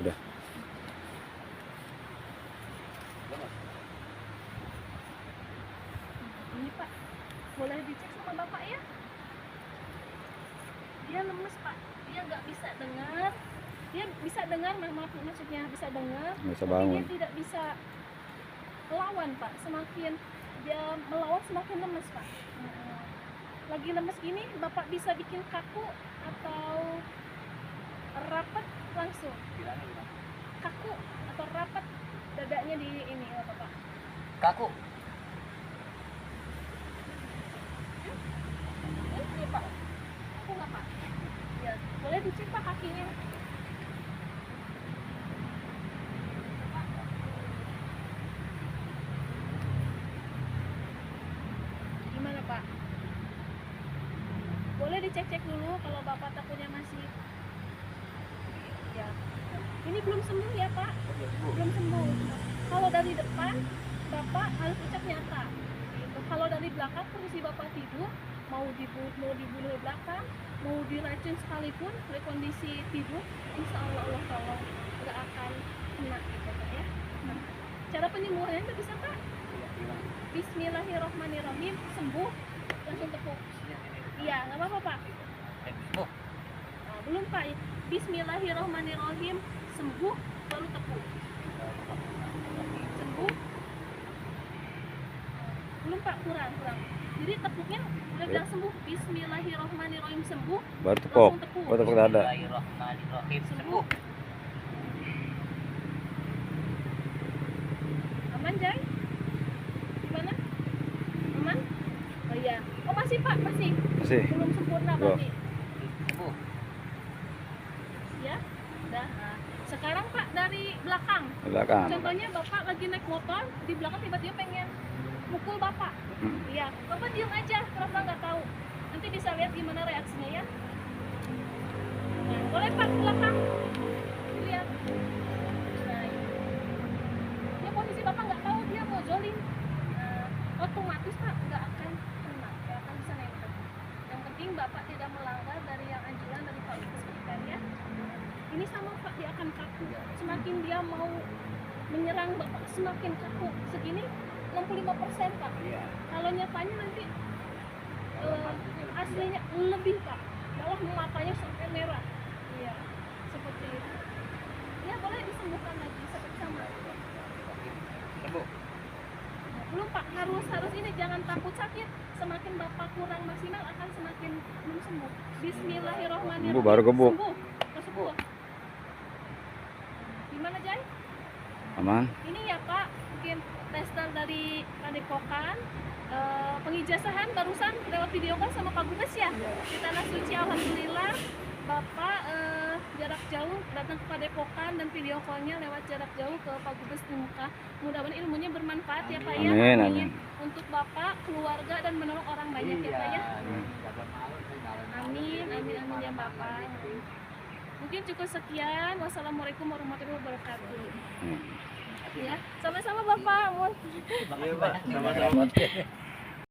Udah. Ini Pak, boleh dicek sama Bapak ya? Dia lemes Pak, dia nggak bisa dengar. Dia bisa dengar, maksudnya bisa dengar. Nggak bisa Tapi bangun. dia tidak bisa melawan Pak. Semakin dia melawan semakin lemes Pak. Lagi lemes gini, Bapak bisa bikin kaku atau rapat langsung. Kaku atau rapat dadanya di ini ya Bapak. Kaku. Ini Pak, kaku nggak Pak? Ya, boleh dicek Pak kakinya. Gimana Pak? Boleh dicek-cek dulu kalau Bapak takutnya masih. Ya, ini belum sembuh ya Pak? Belum sembuh. Kalau dari depan, Bapak harus ucap nyata. Gitu. Kalau dari belakang, posisi Bapak tidur, mau dibunuh dari belakang, mau diracun sekalipun, dari kondisi tidur, insya Allah Allah tolong nggak akan kena gitu Pak ya. Nah, cara penyembuhannya itu bisa Pak? Bismillahirrahmanirrahim, sembuh, langsung tepuk. Iya, nggak apa-apa Pak. Nah, belum Pak. Bismillahirrahmanirrahim, sembuh, baru tepuk. Sembuh. Belum Pak, kurang. Jadi tepuknya udah bilang sembuh. Bismillahirrahmanirrahim, sembuh. Baru tepuk. Langsung tepuk. Baru tepuk dada. Bismillahirrahmanirrahim, sembuh. Aman Jai? Gimana? Aman? Oh iya. Oh masih Pak, masih. Masih. Belum sempurna Belum. berarti. Sembuh. Ya, udah. Nah, sekarang Pak dari belakang. Belakang. Contohnya Bapak lagi naik motor, di belakang tiba-tiba pengen mukul Bapak. Iya, Bapak diam aja, pura-pura nggak tahu. Nanti bisa lihat gimana reaksinya ya. Nah, boleh Pak ke belakang. Lihat. Nah, ya posisi Bapak nggak tahu dia mau zolim. Nah, otomatis Pak nggak akan kena, nggak akan bisa nempel. Yang penting Bapak tidak melanggar dari yang anjuran dari Pak Bupati sekitar ya. Ini sama Pak, dia akan kaku. Semakin dia mau menyerang Bapak, semakin kaku. Segini 65% Pak. Kalau nyatanya nanti aslinya lebih Pak. Malah matanya sampai merah. Iya, seperti itu. Ya boleh disembuhkan lagi seperti sama. Sembuh. Nah, belum Pak, harus ini jangan takut sakit. Semakin Bapak kurang maksimal akan semakin belum sembuh. Bismillahirrahmanirrahim. Sembuh, baru gebuk. Sembuh. Oh, sembuh. Gimana Jai? Aman. Ini ya Pak, mungkin tester dari Padepokan, pengijazahan barusan lewat video call sama Pak Gubes ya di Tanah Suci. Alhamdulillah Bapak jarak jauh datang ke Padepokan dan video callnya lewat jarak jauh ke Pak Gubes di Mekah. Mudah-mudahan ilmunya bermanfaat ya Pak ya. Amin. Untuk Bapak, keluarga dan menolong orang banyak ya Pak ya. Amin ya Bapak. Mungkin cukup sekian. Wassalamualaikum warahmatullahi wabarakatuh. Ya, sama-sama Bapak. Sama-sama.